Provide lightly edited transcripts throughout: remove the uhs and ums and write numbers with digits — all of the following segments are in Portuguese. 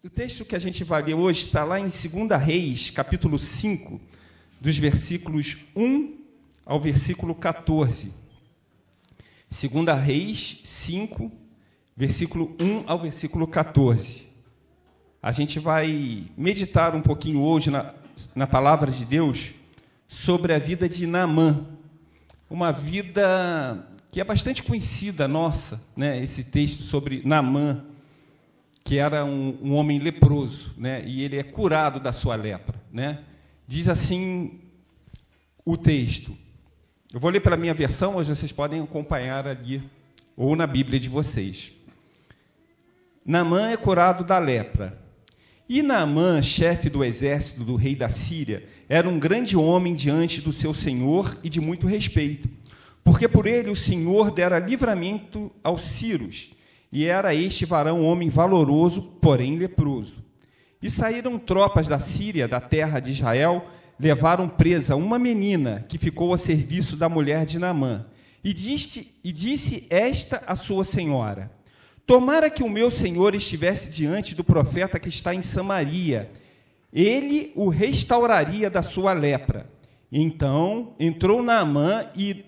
O texto que a gente vai ler hoje está lá em 2 Reis, capítulo 5, dos versículos 1 ao versículo 14. 2 Reis 5, versículo 1 ao versículo 14. A gente vai meditar um pouquinho hoje na palavra de Deus sobre a vida de Naamã. Uma vida que é bastante conhecida nossa, né? Esse texto sobre Naamã, que era um homem leproso, né? E ele é curado da sua lepra, né? Diz assim o texto. Eu vou ler pela minha versão, mas vocês podem acompanhar ali, ou na Bíblia de vocês. Naamã é curado da lepra. E Naamã, chefe do exército do rei da Síria, era um grande homem diante do seu senhor e de muito respeito, porque por ele o Senhor dera livramento aos sírios, e era este varão homem valoroso, porém leproso. E saíram tropas da Síria, da terra de Israel, levaram presa uma menina que ficou a serviço da mulher de Naamã, e disse esta a sua senhora: tomara que o meu senhor estivesse diante do profeta que está em Samaria, ele o restauraria da sua lepra. Então entrou Naamã e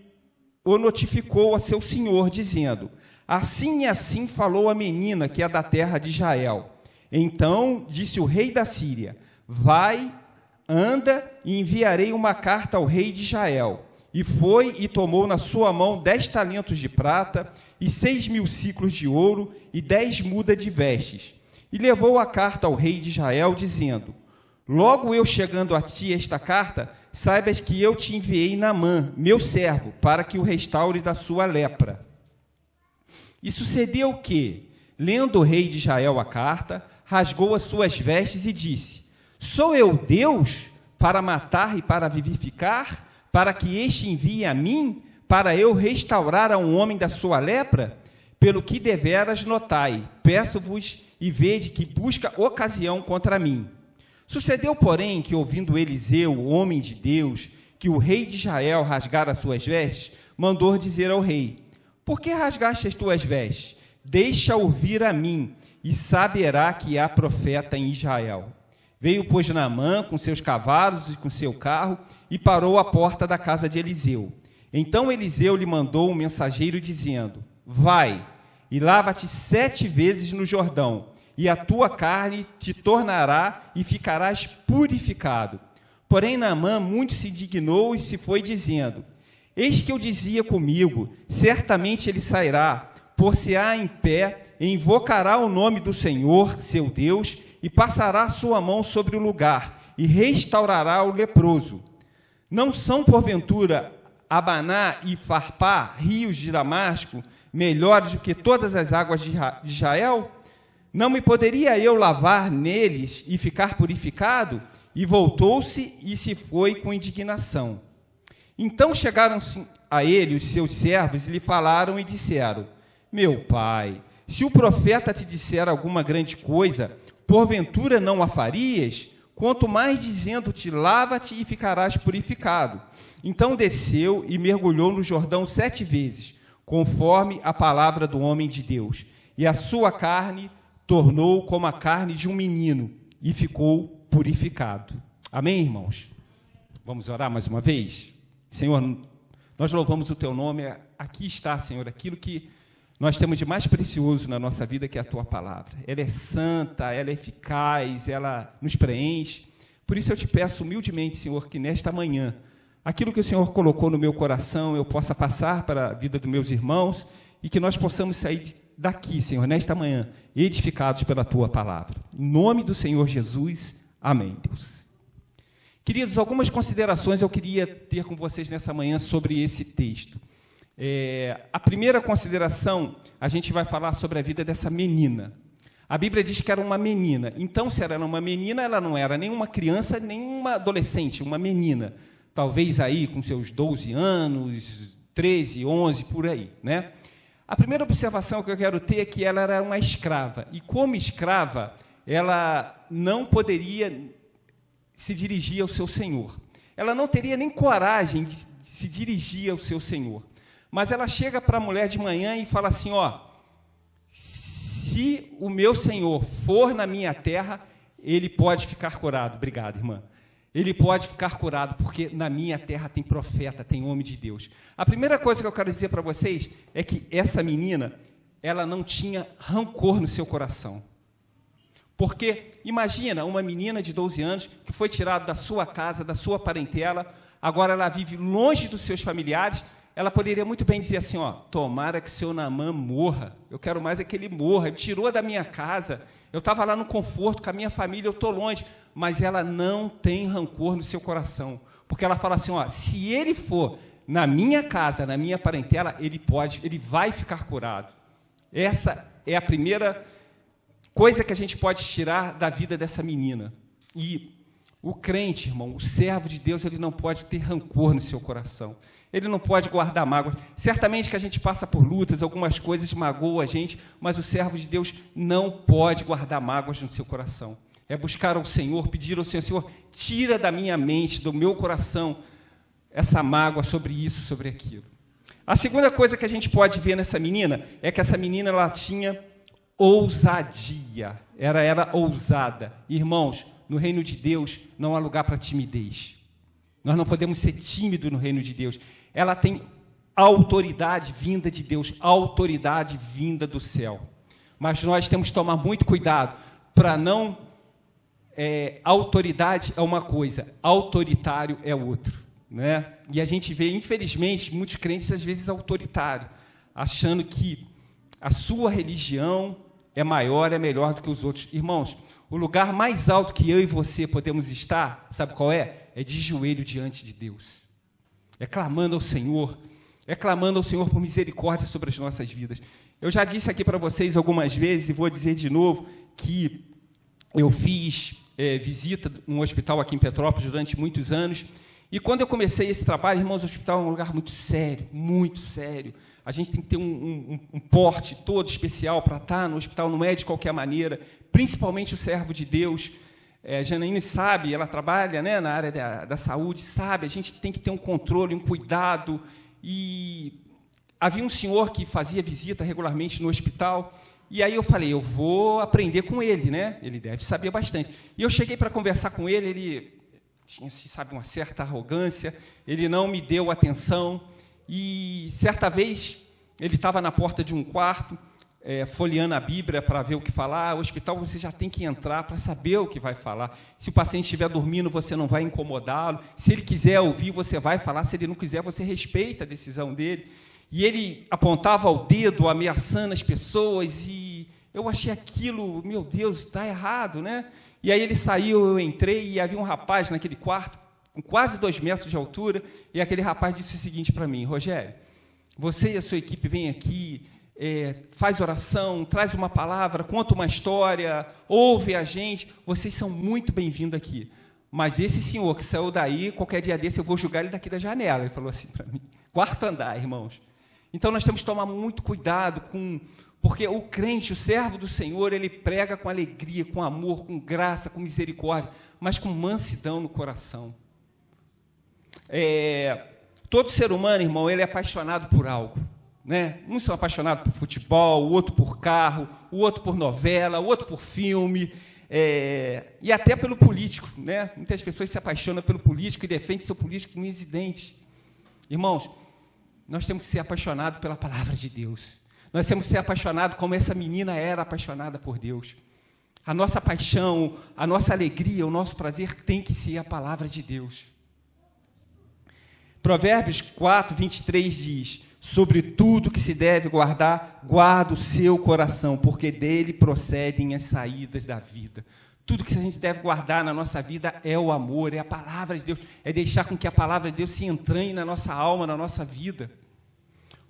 o notificou a seu senhor, dizendo: assim e assim falou a menina que é da terra de Israel. Então disse o rei da Síria: vai, anda, e enviarei uma carta ao rei de Israel. E foi e tomou na sua mão 10 talentos de prata, e 6.000 siclos de ouro, e 10 mudas de vestes. E levou a carta ao rei de Israel, dizendo: logo eu chegando a ti esta carta, saibas que eu te enviei Naamã, meu servo, para que o restaure da sua lepra. E sucedeu que, lendo o rei de Israel a carta, rasgou as suas vestes e disse: sou eu Deus para matar e para vivificar, para que este envie a mim, para eu restaurar a um homem da sua lepra? Pelo que deveras notai, peço-vos e vede que busca ocasião contra mim. Sucedeu, porém, que, ouvindo Eliseu, o homem de Deus, que o rei de Israel rasgara as suas vestes, mandou dizer ao rei: por que rasgaste as tuas vestes? Deixa-o vir a mim, e saberá que há profeta em Israel. Veio, pois, Naamã com seus cavalos e com seu carro, e parou à porta da casa de Eliseu. Então Eliseu lhe mandou um mensageiro, dizendo: vai, e lava-te 7 vezes no Jordão, e a tua carne te tornará, e ficarás purificado. Porém Naamã muito se indignou e se foi, dizendo: eis que eu dizia comigo, certamente ele sairá, pôr-se-á em pé, e invocará o nome do Senhor, seu Deus, e passará a sua mão sobre o lugar, e restaurará o leproso. Não são, porventura, Abaná e Farpá, rios de Damasco, melhores do que todas as águas de Israel? Não me poderia eu lavar neles e ficar purificado? E voltou-se e se foi com indignação. Então chegaram a ele os seus servos e lhe falaram e disseram: meu pai, se o profeta te disser alguma grande coisa, porventura não a farias? Quanto mais dizendo-te, lava-te e ficarás purificado. Então desceu e mergulhou no Jordão 7 vezes, conforme a palavra do homem de Deus. E a sua carne tornou como a carne de um menino, e ficou purificado. Amém, irmãos? Vamos orar mais uma vez? Senhor, nós louvamos o teu nome. Aqui está, Senhor, aquilo que nós temos de mais precioso na nossa vida, que é a tua palavra. Ela é santa, ela é eficaz, ela nos preenche. Por isso eu te peço humildemente, Senhor, que nesta manhã, aquilo que o Senhor colocou no meu coração, eu possa passar para a vida dos meus irmãos, e que nós possamos sair daqui, Senhor, nesta manhã, edificados pela tua palavra. Em nome do Senhor Jesus, amém, Deus. Queridos, algumas considerações eu queria ter com vocês nessa manhã sobre esse texto. A primeira consideração, a gente vai falar sobre a vida dessa menina. A Bíblia diz que era uma menina. Então, se ela era uma menina, ela não era nem uma criança, nem uma adolescente, uma menina. Talvez aí com seus 12 anos, 13, 11, por aí, né? A primeira observação que eu quero ter é que ela era uma escrava. E como escrava, ela não poderia se dirigir ao seu senhor. Ela não teria nem coragem de se dirigir ao seu senhor. Mas ela chega para a mulher de manhã e fala assim: ó, se se o meu Senhor for na minha terra, ele pode ficar curado. Obrigado, irmã. Ele pode ficar curado, porque na minha terra tem profeta, tem homem de Deus. A primeira coisa que eu quero dizer para vocês é que essa menina, ela não tinha rancor no seu coração. Porque, imagina, uma menina de 12 anos que foi tirada da sua casa, da sua parentela, agora ela vive longe dos seus familiares, ela poderia muito bem dizer assim, ó, tomara que seu Naamã morra, eu quero mais é que ele morra, ele tirou da minha casa, eu estava lá no conforto com a minha família, eu estou longe, mas ela não tem rancor no seu coração, porque ela fala assim, ó, se ele for na minha casa, na minha parentela, ele vai ficar curado. Essa é a primeira coisa que a gente pode tirar da vida dessa menina. E o crente, irmão, o servo de Deus, ele não pode ter rancor no seu coração. Ele não pode guardar mágoas. Certamente que a gente passa por lutas, algumas coisas magoam a gente, mas o servo de Deus não pode guardar mágoas no seu coração. É buscar ao Senhor, pedir ao Senhor, Senhor, tira da minha mente, do meu coração, essa mágoa sobre isso, sobre aquilo. A segunda coisa que a gente pode ver nessa menina é que essa menina ela tinha ousadia. Ela era ousada. Irmãos, no reino de Deus não há lugar para timidez. Nós não podemos ser tímidos no reino de Deus. Ela tem autoridade vinda de Deus, autoridade vinda do céu. Mas nós temos que tomar muito cuidado para não... autoridade é uma coisa, autoritário é outro. Né? E a gente vê, infelizmente, muitos crentes, às vezes, autoritários, achando que a sua religião é maior, é melhor do que os outros. Irmãos, o lugar mais alto que eu e você podemos estar, sabe qual é? É de joelho diante de Deus. É clamando ao Senhor, por misericórdia sobre as nossas vidas. Eu já disse aqui para vocês algumas vezes, e vou dizer de novo, que eu fiz visita num hospital aqui em Petrópolis durante muitos anos, e quando eu comecei esse trabalho, irmãos, o hospital é um lugar muito sério, muito sério. A gente tem que ter um porte todo especial para estar no hospital, não é de qualquer maneira, principalmente o servo de Deus. A Janaína sabe, ela trabalha, né, na área da saúde, sabe, a gente tem que ter um controle, um cuidado. E havia um senhor que fazia visita regularmente no hospital, e aí eu falei, eu vou aprender com ele, né? Ele deve saber bastante. E eu cheguei para conversar com ele, ele tinha, sabe, uma certa arrogância, ele não me deu atenção, e certa vez ele estava na porta de um quarto, folheando a Bíblia para ver o que falar. O hospital você já tem que entrar para saber o que vai falar. Se o paciente estiver dormindo, você não vai incomodá-lo. Se ele quiser ouvir, você vai falar. Se ele não quiser, você respeita a decisão dele. E ele apontava o dedo, ameaçando as pessoas, e eu achei aquilo, meu Deus, está errado, né? E aí ele saiu, eu entrei, e havia um rapaz naquele quarto, com quase 2 metros de altura, e aquele rapaz disse o seguinte para mim, Rogério, você e a sua equipe vêm aqui, faz oração, traz uma palavra, conta uma história, ouve a gente, vocês são muito bem-vindos aqui. Mas esse senhor que saiu daí, qualquer dia desse eu vou julgar ele daqui da janela. Ele falou assim para mim, 4º andar, irmãos. Então nós temos que tomar muito cuidado porque o crente, o servo do Senhor, ele prega com alegria, com amor, com graça, com misericórdia, mas com mansidão no coração. Todo ser humano, irmão, ele é apaixonado por algo. Né? Uns são apaixonados por futebol, o outro por carro, o outro por novela, o outro por filme, e até pelo político. Né? Muitas pessoas se apaixonam pelo político e defendem seu político como incidente. Irmãos, nós temos que ser apaixonados pela palavra de Deus. Nós temos que ser apaixonados como essa menina era apaixonada por Deus. A nossa paixão, a nossa alegria, o nosso prazer tem que ser a palavra de Deus. Provérbios 4, 23 diz, sobre tudo que se deve guardar, guarda o seu coração, porque dele procedem as saídas da vida. Tudo que a gente deve guardar na nossa vida é o amor, é a palavra de Deus, é deixar com que a palavra de Deus se entranhe na nossa alma, na nossa vida.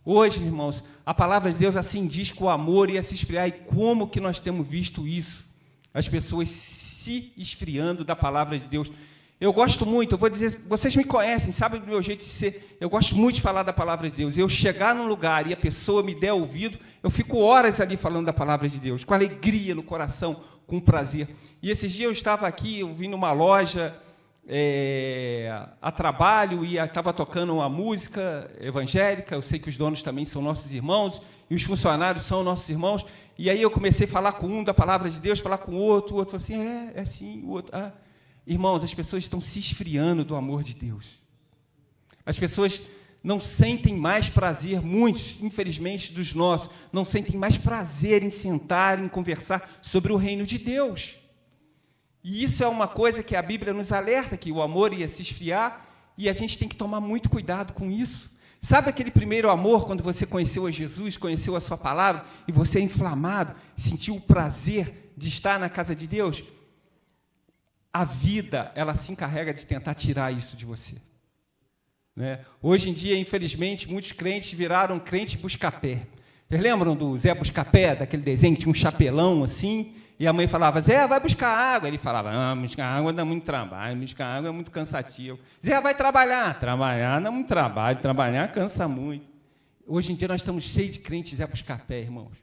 Hoje, irmãos, a palavra de Deus assim diz que o amor ia se esfriar, e como que nós temos visto isso? As pessoas se esfriando da palavra de Deus. Eu gosto muito, eu vou dizer, vocês me conhecem, sabem do meu jeito de ser, eu gosto muito de falar da palavra de Deus. Eu chegar num lugar e a pessoa me der ouvido, eu fico horas ali falando da palavra de Deus, com alegria no coração, com prazer. E esses dias eu estava aqui, eu vim numa loja, a trabalho e estava tocando uma música evangélica. Eu sei que os donos também são nossos irmãos e os funcionários são nossos irmãos. E aí eu comecei a falar com um da palavra de Deus, falar com o outro falou assim, é assim, o outro... Ah. Irmãos, as pessoas estão se esfriando do amor de Deus. As pessoas não sentem mais prazer, muitos, infelizmente, dos nossos, não sentem mais prazer em sentar, em conversar sobre o reino de Deus. E isso é uma coisa que a Bíblia nos alerta, que o amor ia se esfriar, e a gente tem que tomar muito cuidado com isso. Sabe aquele primeiro amor, quando você conheceu a Jesus, conheceu a sua palavra, e você é inflamado, sentiu o prazer de estar na casa de Deus? A vida, ela se encarrega de tentar tirar isso de você. Né? Hoje em dia, infelizmente, muitos crentes viraram crente busca-pé. Vocês lembram do Zé Busca-pé, daquele desenho que tinha um chapelão assim? E a mãe falava, Zé, vai buscar água. Ele falava, buscar água dá muito trabalho, buscar água é muito cansativo. Zé, vai trabalhar. Trabalhar dá muito trabalho, trabalhar cansa muito. Hoje em dia nós estamos cheios de crentes Zé Busca-pé, irmãos.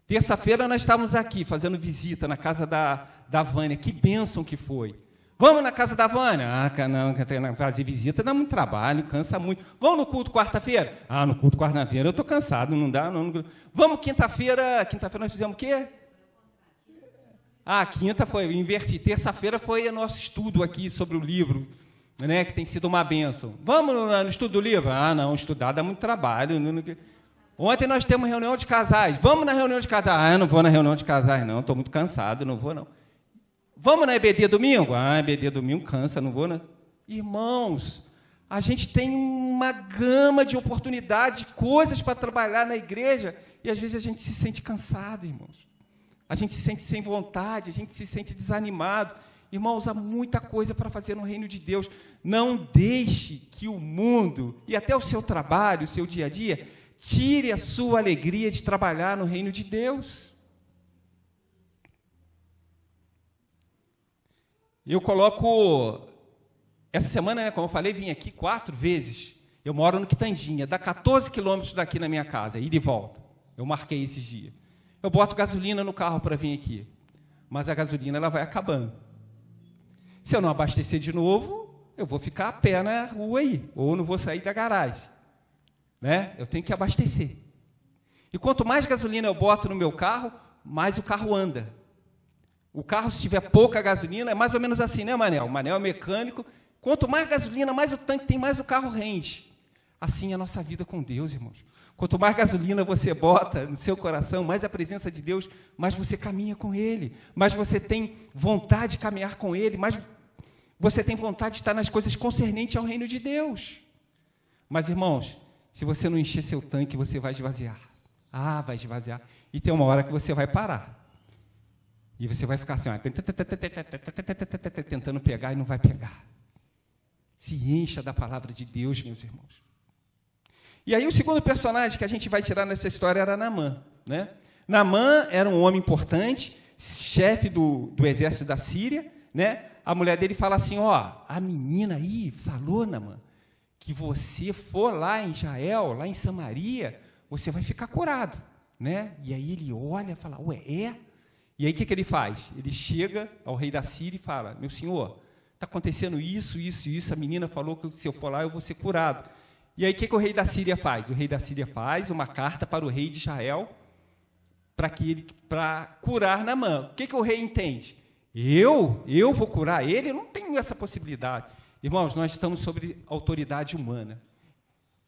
Terça-feira nós estávamos aqui fazendo visita na casa da Vânia. Que bênção que foi. Vamos na casa da Vânia? Não, fazer visita dá muito trabalho, cansa muito. Vamos no culto quarta-feira? No culto quarta-feira eu estou cansado, não dá. Não. Vamos quinta-feira. Quinta-feira nós fizemos o quê? Quinta foi, eu inverti. Terça-feira foi o nosso estudo aqui sobre o livro, né, que tem sido uma bênção. Vamos no estudo do livro? Não, estudar dá muito trabalho. Ontem nós temos reunião de casais. Vamos na reunião de casais? Eu não vou na reunião de casais, não. Estou muito cansado, não vou, não. Vamos na EBD domingo? EBD domingo cansa, não vou, não. Irmãos, a gente tem uma gama de oportunidades, de coisas para trabalhar na igreja, e às vezes a gente se sente cansado, irmãos. A gente se sente sem vontade, a gente se sente desanimado. Irmãos, há muita coisa para fazer no reino de Deus. Não deixe que o mundo, e até o seu trabalho, o seu dia a dia, tire a sua alegria de trabalhar no reino de Deus. Eu coloco... Essa semana, né, como eu falei, vim aqui 4 vezes. Eu moro no Quitandinha, dá 14 quilômetros daqui na minha casa, ida e volta. Eu marquei esses dias. Eu boto gasolina no carro para vir aqui, mas a gasolina ela vai acabando. Se eu não abastecer de novo, eu vou ficar a pé na rua aí, ou não vou sair da garagem. Né? Eu tenho que abastecer. E quanto mais gasolina eu boto no meu carro, mais o carro anda. O carro, se tiver pouca gasolina, é mais ou menos assim, né, Manel? O Manel é mecânico. Quanto mais gasolina, mais o tanque tem, mais o carro rende. Assim é a nossa vida com Deus, irmãos. Quanto mais gasolina você bota no seu coração, mais a presença de Deus, mais você caminha com Ele, mais você tem vontade de caminhar com Ele, mais você tem vontade de estar nas coisas concernentes ao reino de Deus. Mas, irmãos, se você não encher seu tanque, você vai esvaziar. Vai esvaziar. E tem uma hora que você vai parar. E você vai ficar assim, tentando pegar e não vai pegar. Se encha da palavra de Deus, meus irmãos. E aí o segundo personagem que a gente vai tirar nessa história era Naamã, né? Naamã era um homem importante, chefe do exército da Síria, né? A mulher dele fala assim, a menina aí falou, Naamã, que você for lá em Israel, lá em Samaria, você vai ficar curado, né? E aí ele olha e fala, é? E aí o que ele faz? Ele chega ao rei da Síria e fala, meu senhor, está acontecendo isso, a menina falou que se eu for lá eu vou ser curado. E aí, o que o rei da Síria faz? O rei da Síria faz uma carta para o rei de Israel para curar Naamã. O que o rei entende? Eu vou curar ele? Eu não tenho essa possibilidade. Irmãos, nós estamos sobre autoridade humana.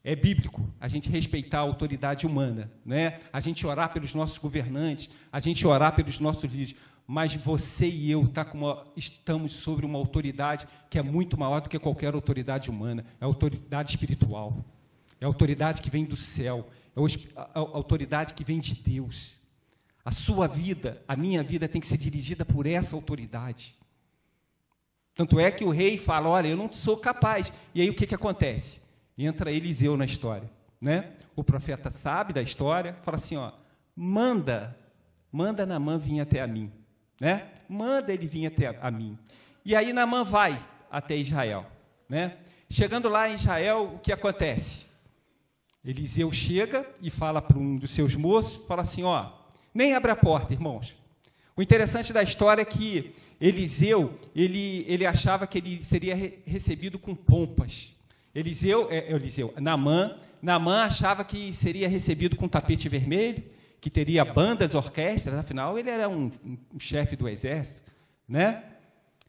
É bíblico a gente respeitar a autoridade humana, né? A gente orar pelos nossos governantes, a gente orar pelos nossos líderes. Mas você e eu estamos sobre uma autoridade que é muito maior do que qualquer autoridade humana. É a autoridade espiritual. É a autoridade que vem do céu. É a autoridade que vem de Deus. A sua vida, a minha vida, tem que ser dirigida por essa autoridade. Tanto é que o rei fala, olha, eu não sou capaz. E aí o que acontece? Entra Eliseu na história, né? O profeta sabe da história, fala assim, manda Naamã vir até a mim. Né? Manda ele vir até a mim. E aí Naamã vai até Israel. Né? Chegando lá em Israel, o que acontece? Eliseu chega e fala para um dos seus moços, fala assim, nem abre a porta, irmãos. O interessante da história é que Eliseu, ele achava que ele seria recebido com pompas. Naamã achava que seria recebido com tapete vermelho, que teria bandas, orquestras, afinal, ele era um chefe do exército, né?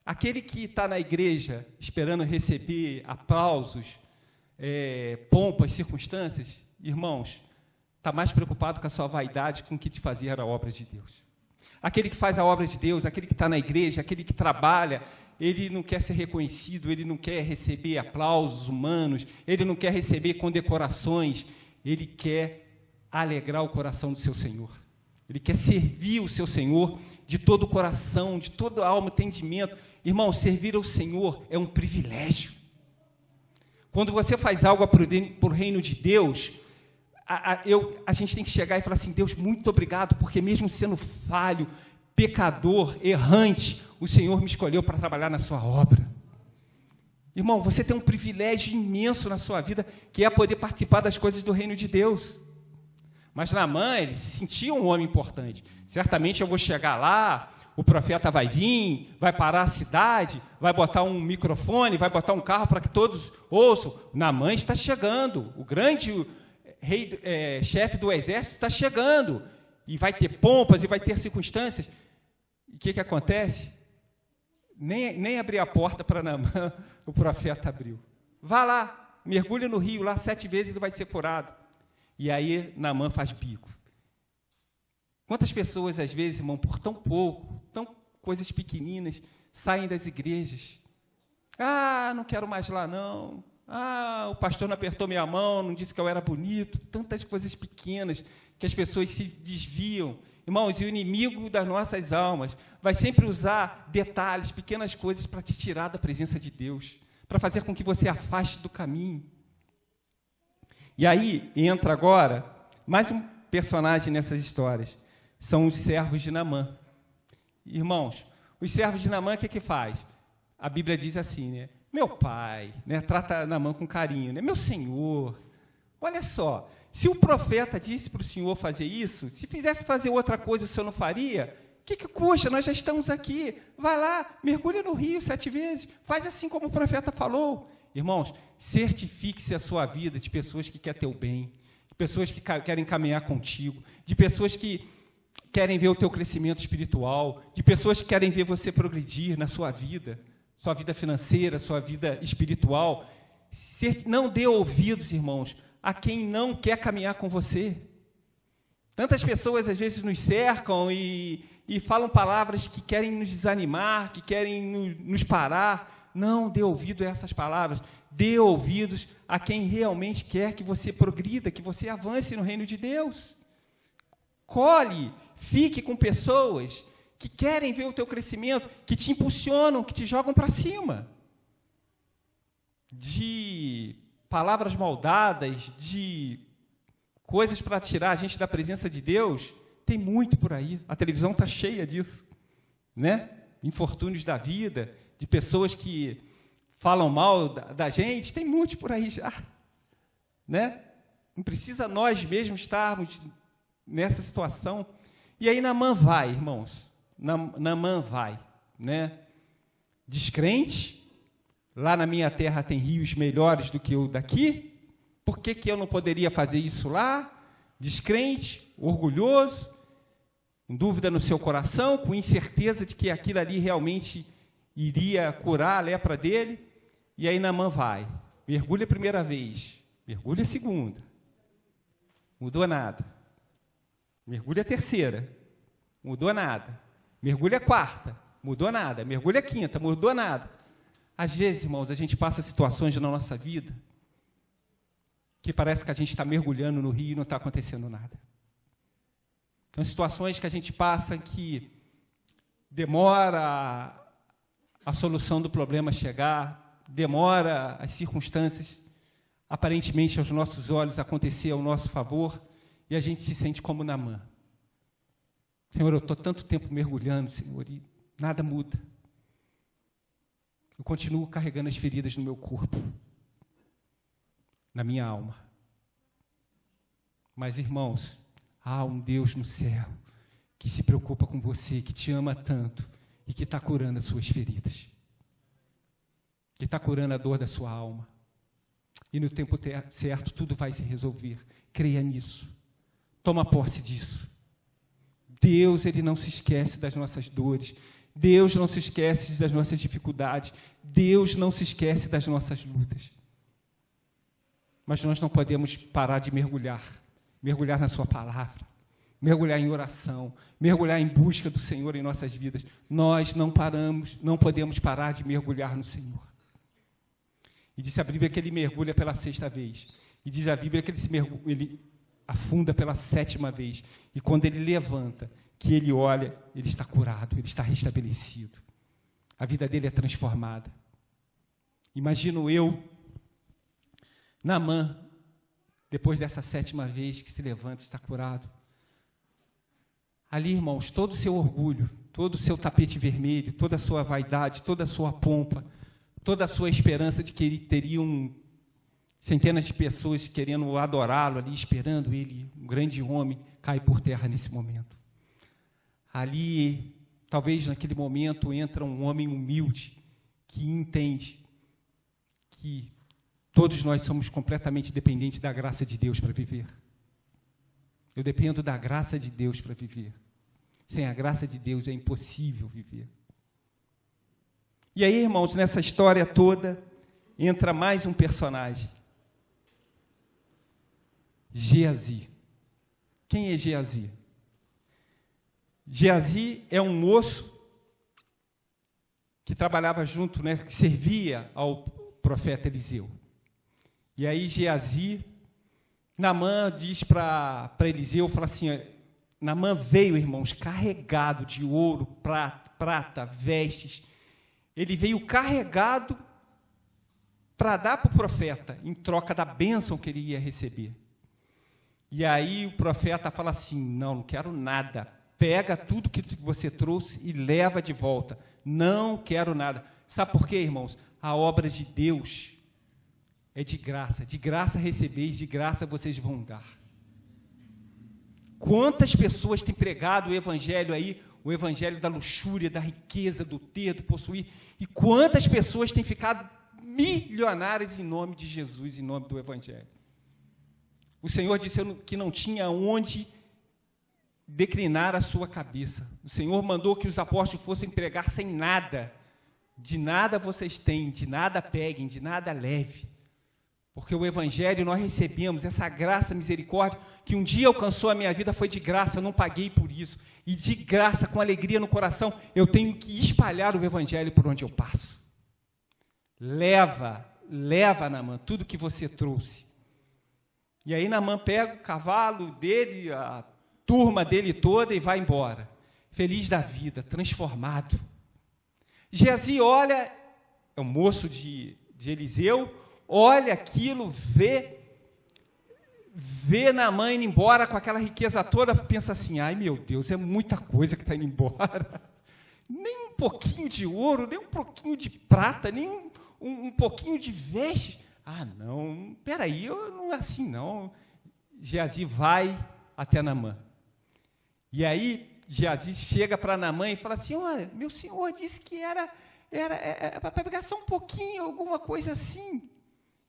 Aquele que está na igreja esperando receber aplausos, pompas, circunstâncias, irmãos, está mais preocupado com a sua vaidade, com o que te fazia a obra de Deus. Aquele que faz a obra de Deus, aquele que está na igreja, aquele que trabalha, ele não quer ser reconhecido, ele não quer receber aplausos humanos, ele não quer receber condecorações, ele quer alegrar o coração do seu Senhor. Ele quer servir o seu Senhor de todo o coração, de toda a alma, entendimento. Irmão, servir ao Senhor é um privilégio. Quando você faz algo por reino de Deus, a gente tem que chegar e falar assim: Deus, muito obrigado, porque mesmo sendo falho, pecador, errante, o Senhor me escolheu para trabalhar na sua obra. Irmão, você tem um privilégio imenso na sua vida, que é poder participar das coisas do reino de Deus. Mas Naamã, ele se sentia um homem importante. Certamente eu vou chegar lá, o profeta vai vir, vai parar a cidade, vai botar um microfone, vai botar um carro para que todos ouçam. Naamã está chegando, o grande chefe do exército está chegando, e vai ter pompas, e vai ter circunstâncias. E o que acontece? Nem abrir a porta para Naamã, o profeta abriu. Vá lá, mergulha no rio, lá 7 vezes ele vai ser curado. E aí Naamã faz bico. Quantas pessoas, às vezes, irmão, por tão pouco, tão coisas pequeninas, saem das igrejas? Ah, não quero mais lá, não. Ah, o pastor não apertou minha mão, não disse que eu era bonito. Tantas coisas pequenas que as pessoas se desviam. Irmãos, e o inimigo das nossas almas vai sempre usar detalhes, pequenas coisas para te tirar da presença de Deus, para fazer com que você afaste do caminho. E aí entra agora mais um personagem nessas histórias. São os servos de Naamã. Irmãos, os servos de Naamã, o que faz? A Bíblia diz assim, né? Meu pai, né? Trata Naamã com carinho, né? Meu senhor, olha só, se o profeta disse para o senhor fazer isso, se fizesse fazer outra coisa, o senhor não faria? O que custa? Nós já estamos aqui. Vai lá, mergulha no rio 7 vezes, faz assim como o profeta falou. Irmãos, certifique-se a sua vida de pessoas que querem teu bem, de pessoas que querem caminhar contigo, de pessoas que querem ver o teu crescimento espiritual, de pessoas que querem ver você progredir na sua vida financeira, sua vida espiritual. Não dê ouvidos, irmãos, a quem não quer caminhar com você. Tantas pessoas, às vezes, nos cercam e falam palavras que querem nos desanimar, que querem nos parar. Não dê ouvido a essas palavras. Dê ouvidos a quem realmente quer que você progrida, que você avance no reino de Deus. Fique com pessoas que querem ver o teu crescimento, que te impulsionam, que te jogam para cima. De palavras maldadas, de coisas para tirar a gente da presença de Deus, tem muito por aí. A televisão está cheia disso, né? Infortúnios da vida, de pessoas que falam mal da gente, tem muitos por aí já, né? Não precisa nós mesmos estarmos nessa situação. E aí Naamã vai, irmãos, Naamã vai, né? Descrente, lá na minha terra tem rios melhores do que o daqui, por que eu não poderia fazer isso lá? Descrente, orgulhoso, com dúvida no seu coração, com incerteza de que aquilo ali realmente iria curar a lepra dele. E aí Naamã vai, mergulha a primeira vez, mergulha a segunda, mudou nada. Mergulha a terceira, mudou nada. Mergulha a quarta, mudou nada. Mergulha a quinta, mudou nada. Às vezes, irmãos, a gente passa situações na nossa vida que parece que a gente está mergulhando no rio e não está acontecendo nada. São situações que a gente passa que demora a solução do problema chegar, demora as circunstâncias, aparentemente, aos nossos olhos, acontecer ao nosso favor, e a gente se sente como Naamã. Senhor, eu estou tanto tempo mergulhando, Senhor, e nada muda. Eu continuo carregando as feridas no meu corpo, na minha alma. Mas, irmãos, há um Deus no céu que se preocupa com você, que te ama tanto e que está curando as suas feridas, que está curando a dor da sua alma. E no tempo certo tudo vai se resolver. Creia nisso. Toma posse disso. Deus, Ele não se esquece das nossas dores. Deus não se esquece das nossas dificuldades. Deus não se esquece das nossas lutas. Mas nós não podemos parar de mergulhar na sua palavra, mergulhar em oração, mergulhar em busca do Senhor em nossas vidas. Nós não podemos parar de mergulhar no Senhor. E diz a Bíblia que ele mergulha pela 6ª vez. E diz a Bíblia que ele afunda pela 7ª vez. E quando ele levanta, que ele olha, ele está curado, ele está restabelecido. A vida dele é transformada. Imagino eu, Naamã, depois dessa 7ª vez que se levanta, está curado. Ali, irmãos, todo o seu orgulho, todo o seu tapete vermelho, toda a sua vaidade, toda a sua pompa, toda a sua esperança de que ele teria centenas de pessoas querendo adorá-lo ali, esperando ele, um grande homem, cai por terra nesse momento. Ali, talvez naquele momento, entra um homem humilde que entende que todos nós somos completamente dependentes da graça de Deus para viver. Eu dependo da graça de Deus para viver. Sem a graça de Deus é impossível viver. E aí, irmãos, nessa história toda, entra mais um personagem. Geazi. Quem é Geazi? Geazi é um moço que trabalhava junto, que servia ao profeta Eliseu. E aí Geazi, Naamã diz para Eliseu, fala assim, Naamã veio, irmãos, carregado de ouro, prata, vestes. Ele veio carregado para dar para o profeta, em troca da bênção que ele ia receber. E aí o profeta fala assim, não quero nada, pega tudo que você trouxe e leva de volta, não quero nada. Sabe por quê, irmãos? A obra de Deus é de graça recebeis, de graça vocês vão dar. Quantas pessoas têm pregado o evangelho aí, o evangelho da luxúria, da riqueza, do ter, do possuir, e quantas pessoas têm ficado milionárias em nome de Jesus, em nome do evangelho. O Senhor disse que não tinha onde declinar a sua cabeça. O Senhor mandou que os apóstolos fossem pregar sem nada. De nada vocês têm, de nada peguem, de nada leve. Porque o evangelho nós recebemos, essa graça, misericórdia, que um dia alcançou a minha vida, foi de graça, eu não paguei por isso. E de graça, com alegria no coração, eu tenho que espalhar o evangelho por onde eu passo. Leva, Naamã, tudo que você trouxe. E aí Naamã pega o cavalo dele, a turma dele toda e vai embora. Feliz da vida, transformado. Geazi olha, é um moço de Eliseu, olha aquilo, vê Naamã indo embora com aquela riqueza toda, pensa assim, ai meu Deus, é muita coisa que está indo embora. Nem um pouquinho de ouro, nem um pouquinho de prata, nem um pouquinho de vestes. Ah, não, peraí, não é assim não. Geazi vai até Naamã. E aí, Geazi chega para Naamã e fala assim, olha, meu senhor disse que era para pegar só um pouquinho, alguma coisa assim.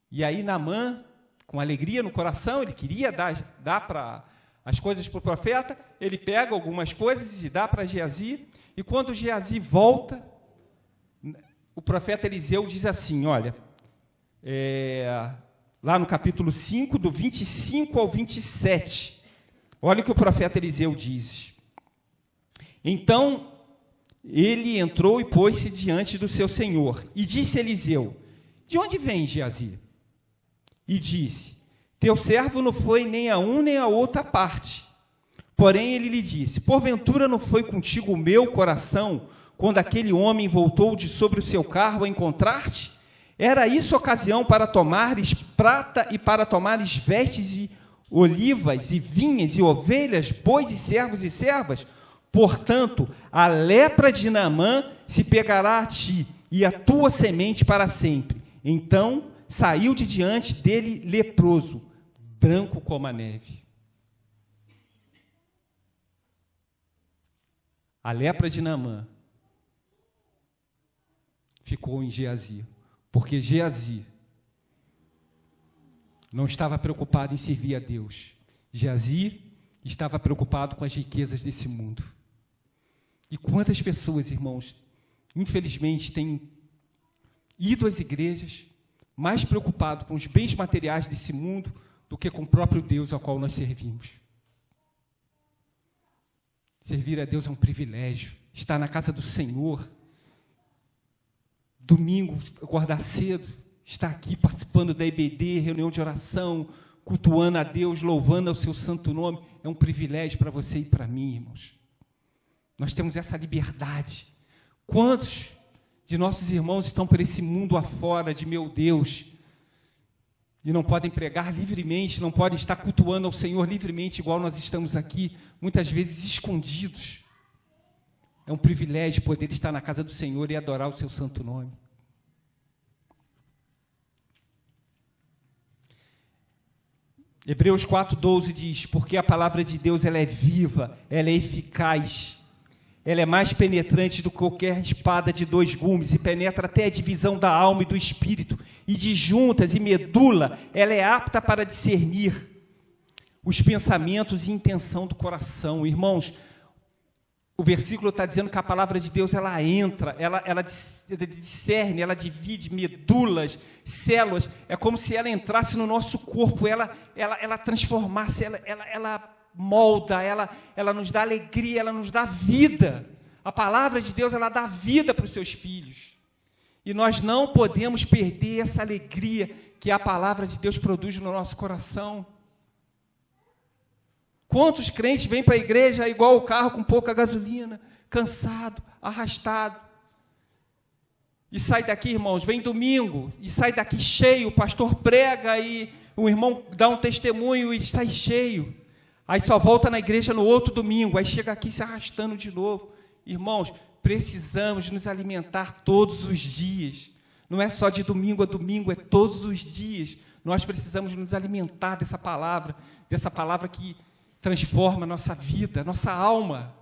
E aí Naamã, com alegria no coração, ele queria dar as coisas para o profeta, ele pega algumas coisas e dá para Geazi, e quando Geazi volta, o profeta Eliseu diz assim, olha, lá no capítulo 5, do 25 ao 27, olha o que o profeta Eliseu diz. Então, ele entrou e pôs-se diante do seu senhor, e disse Eliseu, de onde vem Geazi? E disse, teu servo não foi nem a um nem a outra parte. Porém, ele lhe disse, porventura não foi contigo o meu coração, quando aquele homem voltou de sobre o seu carro a encontrar-te? Era isso ocasião para tomares prata e para tomares vestes e olivas e vinhas e ovelhas, bois e servos e servas? Portanto, a lepra de Naamã se pegará a ti e a tua semente para sempre. Então, saiu de diante dele leproso, branco como a neve. A lepra de Naamã ficou em Geazi, porque Geazi não estava preocupado em servir a Deus. Geazi estava preocupado com as riquezas desse mundo. E quantas pessoas, irmãos, infelizmente, têm ido às igrejas mais preocupado com os bens materiais desse mundo do que com o próprio Deus ao qual nós servimos. Servir a Deus é um privilégio. Estar na casa do Senhor, domingo, acordar cedo, estar aqui participando da EBD, reunião de oração, cultuando a Deus, louvando ao seu santo nome, é um privilégio para você e para mim, irmãos. Nós temos essa liberdade. Quantos de nossos irmãos estão por esse mundo afora de meu Deus e não podem pregar livremente, não podem estar cultuando ao Senhor livremente, igual nós estamos aqui, muitas vezes escondidos. É um privilégio poder estar na casa do Senhor e adorar o seu santo nome. Hebreus 4:12 diz, porque a palavra de Deus ela é viva, ela é eficaz, ela é mais penetrante do que qualquer espada de 2 gumes e penetra até a divisão da alma e do espírito, e de juntas e medula, ela é apta para discernir os pensamentos e intenção do coração. Irmãos, o versículo está dizendo que a palavra de Deus, ela entra, ela discerne, ela divide medulas, células, é como se ela entrasse no nosso corpo, ela transformasse, ela molda, ela nos dá alegria, ela nos dá vida. A palavra de Deus, ela dá vida para os seus filhos. E nós não podemos perder essa alegria que a palavra de Deus produz no nosso coração. Quantos crentes vêm para a igreja igual o carro com pouca gasolina, cansado, arrastado. E sai daqui, irmãos, vem domingo, e sai daqui cheio, o pastor prega e o irmão dá um testemunho e sai cheio. Aí só volta na igreja no outro domingo, aí chega aqui se arrastando de novo. Irmãos, precisamos nos alimentar todos os dias. Não é só de domingo a domingo, é todos os dias. Nós precisamos nos alimentar dessa palavra que transforma a nossa vida, nossa alma.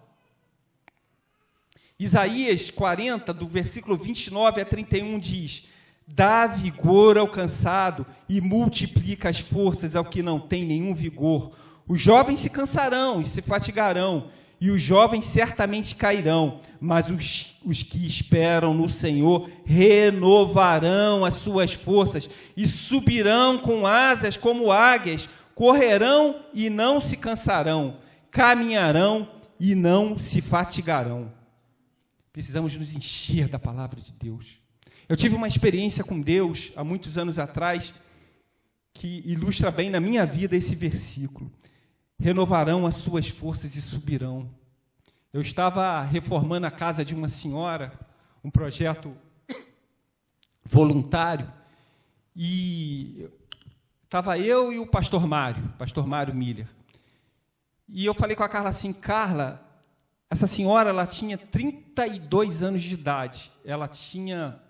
Isaías 40, do versículo 29 a 31, diz, dá vigor ao cansado e multiplica as forças ao que não tem nenhum vigor. Os jovens se cansarão e se fatigarão, e os jovens certamente cairão, mas os que esperam no Senhor renovarão as suas forças e subirão com asas como águias, correrão e não se cansarão, caminharão e não se fatigarão. Precisamos nos encher da palavra de Deus. Eu tive uma experiência com Deus, há muitos anos atrás, que ilustra bem na minha vida esse versículo. Renovarão as suas forças e subirão. Eu estava reformando a casa de uma senhora, um projeto voluntário, e estava eu e o pastor Mário Miller. E eu falei com a Carla assim, Carla, essa senhora, ela tinha 32 anos de idade, ela tinha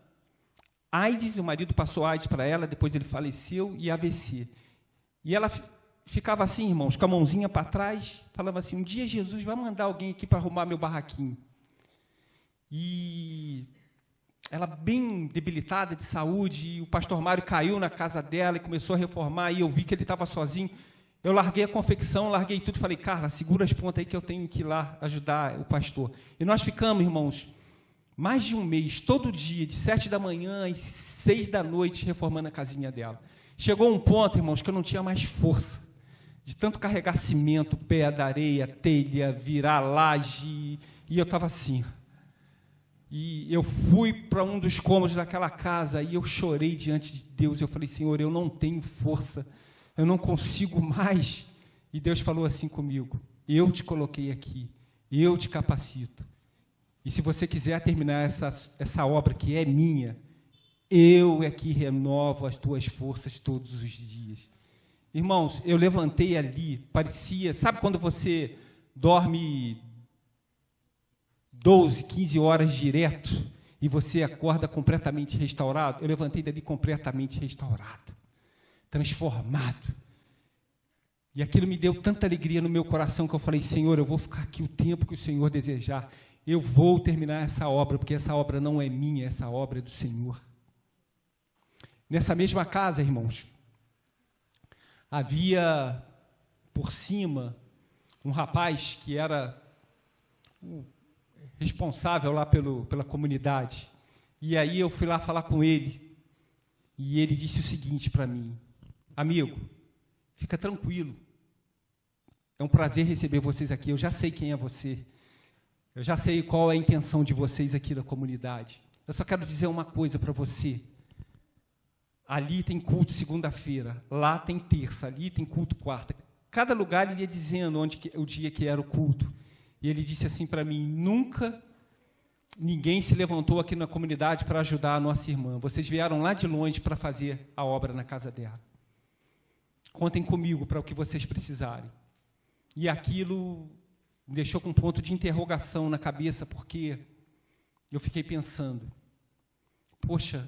AIDS, o marido passou AIDS para ela, depois ele faleceu, e AVC. E ela ficava assim, irmãos, com a mãozinha para trás, falava assim, um dia Jesus vai mandar alguém aqui para arrumar meu barraquinho. E ela bem debilitada de saúde, e o pastor Mário caiu na casa dela e começou a reformar, e eu vi que ele estava sozinho. Eu larguei a confecção, larguei tudo, falei, Carla, segura as pontas aí que eu tenho que ir lá ajudar o pastor. E nós ficamos, irmãos, mais de um mês, todo dia, de 7 da manhã às 6 da noite, reformando a casinha dela. Chegou um ponto, irmãos, que eu não tinha mais força, de tanto carregar cimento, pedra, areia, telha, virar laje, e eu estava assim. E eu fui para um dos cômodos daquela casa, e eu chorei diante de Deus, eu falei, Senhor, eu não tenho força, eu não consigo mais. E Deus falou assim comigo, eu te coloquei aqui, eu te capacito. E se você quiser terminar essa obra que é minha, eu é que renovo as tuas forças todos os dias. Irmãos, eu levantei ali, parecia, sabe quando você dorme 12, 15 horas direto e você acorda completamente restaurado? Eu levantei dali completamente restaurado, transformado. E aquilo me deu tanta alegria no meu coração que eu falei, Senhor, eu vou ficar aqui o tempo que o Senhor desejar. eu vou terminar essa obra, porque essa obra não é minha, essa obra é do Senhor. Nessa mesma casa, irmãos, havia por cima um rapaz que era o responsável lá pela comunidade. E aí eu fui lá falar com ele, e ele disse o seguinte para mim: amigo, fica tranquilo, é um prazer receber vocês aqui, eu já sei quem é você, eu já sei qual é a intenção de vocês aqui da comunidade. Eu só quero dizer uma coisa para você: ali tem culto segunda-feira, lá tem terça, ali tem culto quarta. Cada lugar ele ia dizendo o dia que era o culto. E ele disse assim para mim: nunca ninguém se levantou aqui na comunidade para ajudar a nossa irmã. Vocês vieram lá de longe para fazer a obra na casa dela. Contem comigo para o que vocês precisarem. E aquilo me deixou com um ponto de interrogação na cabeça, porque eu fiquei pensando: poxa,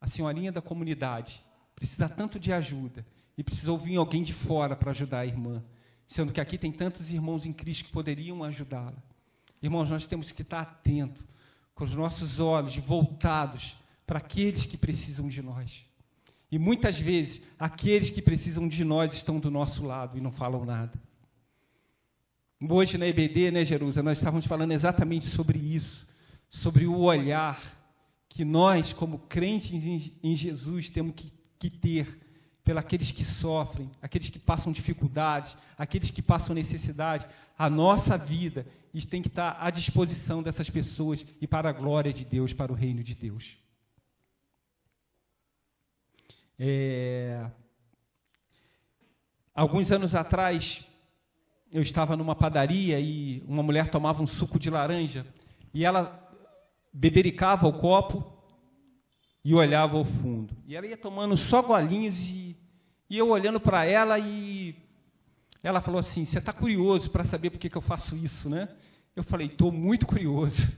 a senhorinha da comunidade precisa tanto de ajuda e precisou vir alguém de fora para ajudar a irmã, sendo que aqui tem tantos irmãos em Cristo que poderiam ajudá-la. Irmãos, nós temos que estar atentos, com os nossos olhos voltados para aqueles que precisam de nós. E muitas vezes, aqueles que precisam de nós estão do nosso lado e não falam nada. Hoje na EBD, né, Jerusa, nós estávamos falando exatamente sobre isso, sobre o olhar que nós, como crentes em Jesus, temos que ter pelos que sofrem, aqueles que passam dificuldades, aqueles que passam necessidade. A nossa vida tem que estar à disposição dessas pessoas e para a glória de Deus, para o reino de Deus. Alguns anos atrás, eu estava numa padaria e uma mulher tomava um suco de laranja e ela bebericava o copo e olhava ao fundo. E ela ia tomando só golinhos e eu olhando para ela, e ela falou assim: você está curioso para saber por que eu faço isso, né? Eu falei: estou muito curioso.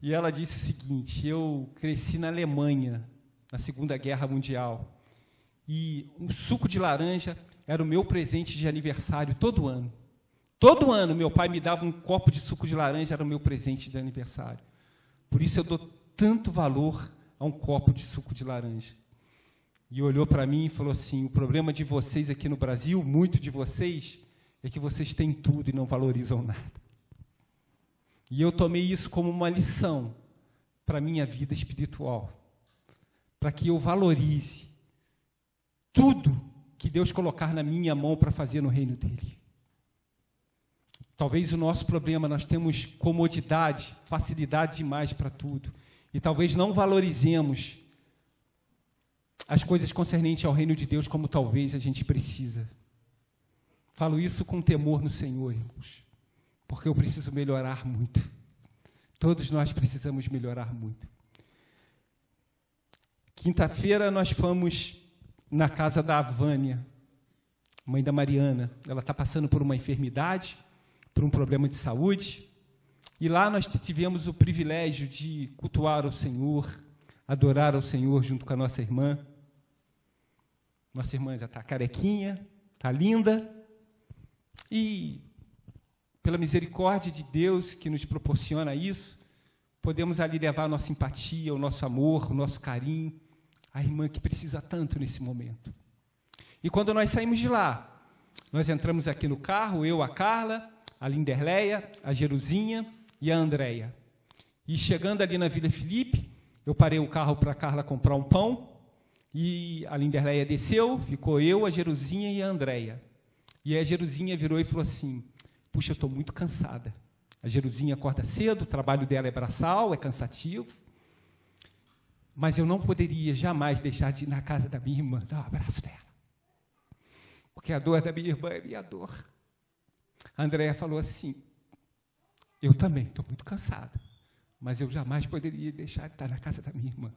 E ela disse o seguinte: eu cresci na Alemanha, na Segunda Guerra Mundial, e um suco de laranja era o meu presente de aniversário todo ano. Todo ano meu pai me dava um copo de suco de laranja, era o meu presente de aniversário. Por isso eu dou tanto valor a um copo de suco de laranja. E olhou para mim e falou assim: o problema de vocês aqui no Brasil, muito de vocês, é que vocês têm tudo e não valorizam nada. E eu tomei isso como uma lição para a minha vida espiritual, para que eu valorize tudo que Deus colocar na minha mão para fazer no reino dele. Talvez o nosso problema, nós temos comodidade, facilidade demais para tudo, e talvez não valorizemos as coisas concernentes ao reino de Deus como talvez a gente precisa. Falo isso com temor no Senhor, irmãos, porque eu preciso melhorar muito. Todos nós precisamos melhorar muito. Quinta-feira nós fomos na casa da Vânia, mãe da Mariana. Ela está passando por uma enfermidade, por um problema de saúde, e lá nós tivemos o privilégio de cultuar ao Senhor, adorar ao Senhor junto com a nossa irmã. Nossa irmã já está carequinha, está linda, e pela misericórdia de Deus que nos proporciona isso, podemos ali levar a nossa empatia, o nosso amor, o nosso carinho, a irmã que precisa tanto nesse momento. E quando nós saímos de lá, nós entramos aqui no carro, eu, a Carla, a Linderleia, a Jerusinha e a Andréia. E chegando ali na Vila Felipe, eu parei o carro para a Carla comprar um pão, e a Linderleia desceu, ficou eu, a Jerusinha e a Andréia. E a Jerusinha virou e falou assim: puxa, eu estou muito cansada. A Jerusinha acorda cedo, o trabalho dela é braçal, é cansativo, mas eu não poderia jamais deixar de ir na casa da minha irmã, dar um abraço dela, porque a dor da minha irmã é minha dor. A Andréia falou assim: eu também estou muito cansada, mas eu jamais poderia deixar de estar na casa da minha irmã.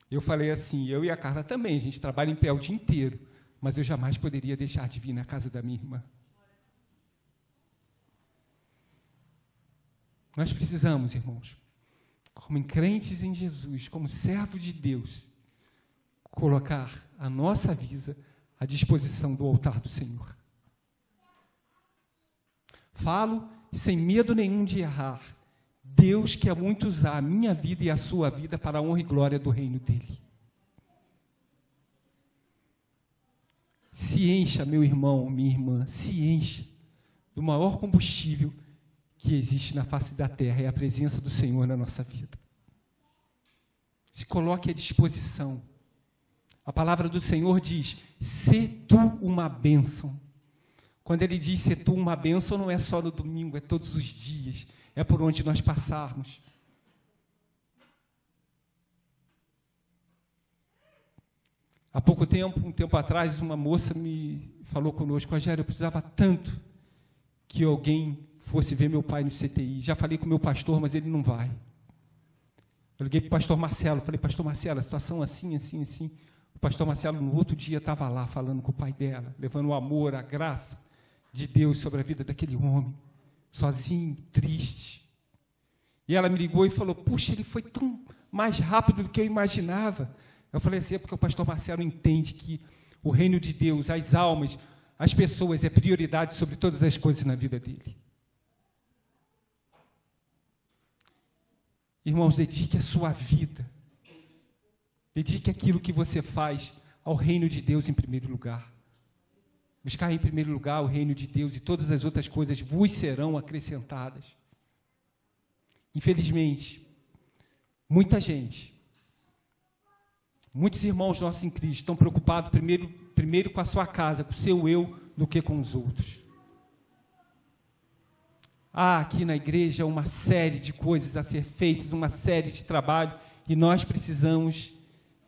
Eu falei assim: eu e a Carla também, a gente trabalha em pé o dia inteiro, mas eu jamais poderia deixar de vir na casa da minha irmã. Nós precisamos, irmãos, como crentes em Jesus, como servos de Deus, colocar a nossa vida à disposição do altar do Senhor. Falo sem medo nenhum de errar, Deus quer muito usar a minha vida e a sua vida para a honra e glória do reino dele. Se encha, meu irmão, minha irmã, se encha do maior combustível que existe na face da terra, é a presença do Senhor na nossa vida. Se coloque à disposição. A palavra do Senhor diz, sê tu uma bênção. Quando ele diz sê tu uma bênção, não é só no domingo, é todos os dias, é por onde nós passarmos. Há pouco tempo, um tempo atrás, uma moça me falou conosco, Rogério, eu precisava tanto que alguém fosse ver meu pai no CTI. Já falei com o meu pastor, mas ele não vai. Eu liguei para o pastor Marcelo, falei, pastor Marcelo, a situação assim, assim, assim. O pastor Marcelo, no outro dia, estava lá falando com o pai dela, levando o amor, a graça de Deus sobre a vida daquele homem, sozinho, triste. E ela me ligou e falou, puxa, ele foi tão mais rápido do que eu imaginava. Eu falei assim, é porque o pastor Marcelo entende que o reino de Deus, as almas, as pessoas, é prioridade sobre todas as coisas na vida dele. Irmãos, dedique a sua vida, dedique aquilo que você faz ao reino de Deus em primeiro lugar. Buscar em primeiro lugar o reino de Deus e todas as outras coisas vos serão acrescentadas. Infelizmente, muita gente, muitos irmãos nossos em Cristo estão preocupados primeiro com a sua casa, com o seu eu, do que com os outros. Há aqui na igreja uma série de coisas a ser feitas, uma série de trabalho, e nós precisamos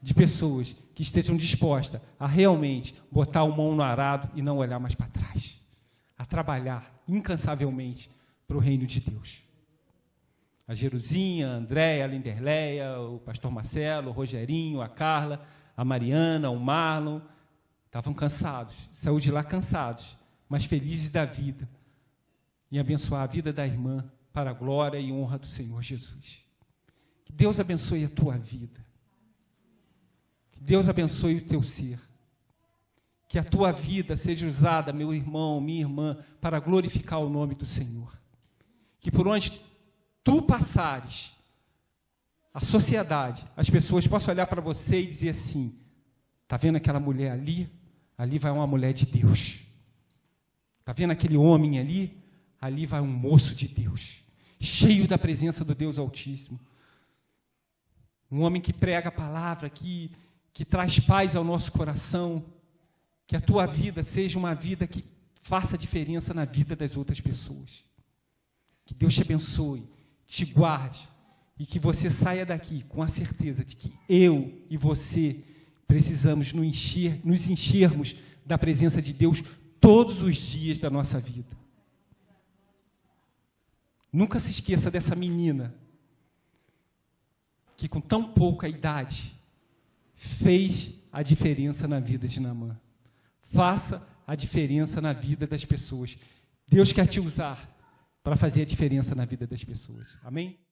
de pessoas que estejam dispostas a realmente botar a mão no arado e não olhar mais para trás, a trabalhar incansavelmente para o reino de Deus. A Jerusinha, a Andréia, a Linderleia, o pastor Marcelo, o Rogerinho, a Carla, a Mariana, o Marlon, estavam cansados, saíram de lá cansados, mas felizes da vida, em abençoar a vida da irmã para a glória e honra do Senhor Jesus. Que Deus abençoe a tua vida. Que Deus abençoe o teu ser. Que a tua vida seja usada, meu irmão, minha irmã, para glorificar o nome do Senhor. Que por onde tu passares, a sociedade, as pessoas possam olhar para você e dizer assim, está vendo aquela mulher ali? Ali vai uma mulher de Deus. Está vendo aquele homem ali? Ali vai um moço de Deus, cheio da presença do Deus Altíssimo. Um homem que prega a palavra, que traz paz ao nosso coração. Que a tua vida seja uma vida que faça diferença na vida das outras pessoas. Que Deus te abençoe, te guarde, e que você saia daqui com a certeza de que eu e você precisamos nos enchermos da presença de Deus todos os dias da nossa vida. Nunca se esqueça dessa menina que com tão pouca idade fez a diferença na vida de Naamã. Faça a diferença na vida das pessoas. Deus quer te usar para fazer a diferença na vida das pessoas. Amém?